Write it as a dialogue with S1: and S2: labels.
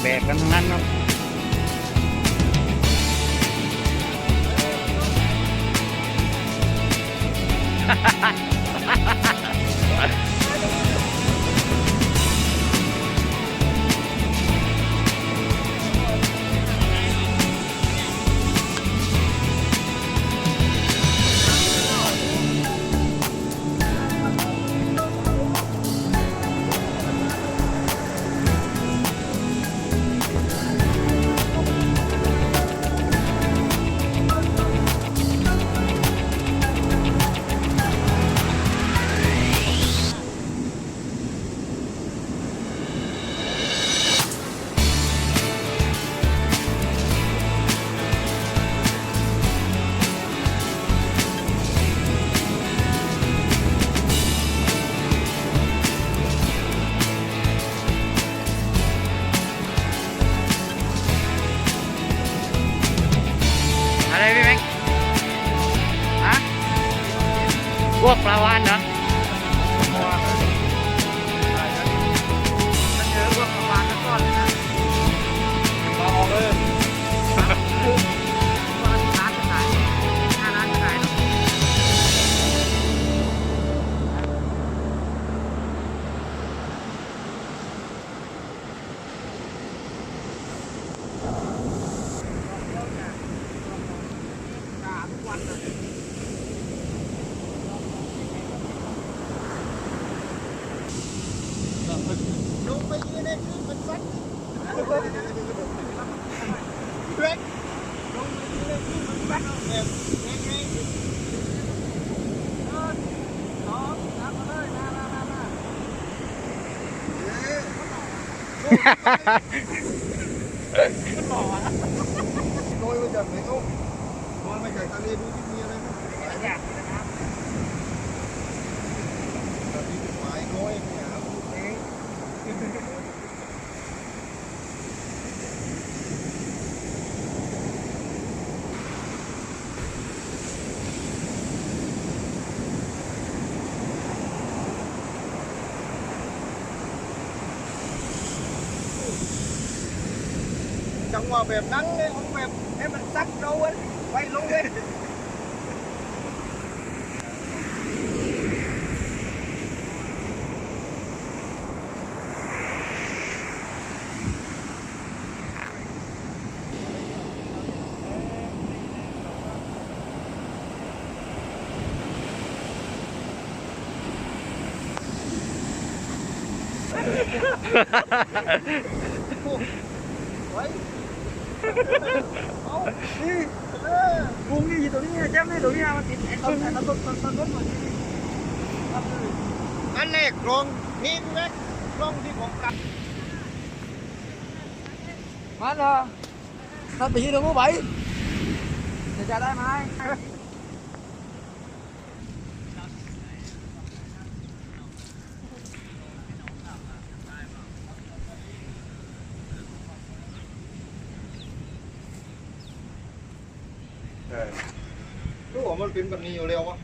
S1: แบบกันทั้งนั้นครับอะไรพี่แม็กฮะพวกปลาวาฬเหรอมันเจอพวกปลาวาฬแล้วก่อนนะปลาออกเลยร้านขายหน้าร้านขายเนาะ
S2: ลงไปยืนในคลื่นมันซัดเล็กลงไปยืนในคลื่นมันซัดแบบเองสองสามมาเลยมาโรยมาจากไหนลูกโรยมาจากทะเลดูที่มีอะไรมั้ยหลายอย่างนะครับตอนนี้หมายโรยไปหาผู้เองจังหวะแบบนั้นเลยของแบบให้มันซัดเราไปลงเลยไว้เอานี่พุงนี่อยู่ตรงนี้แจ้มนี่ตรงนี้มันติดไอ้ต้นหมดอันแรกกลองนี่แม็กกลองที่ผมกัดมันเหรอถ้าตีตรงนู้นไปจะได้ไหมรู้ว่ามันเป็นแบบนี้อยู่แล้ววะ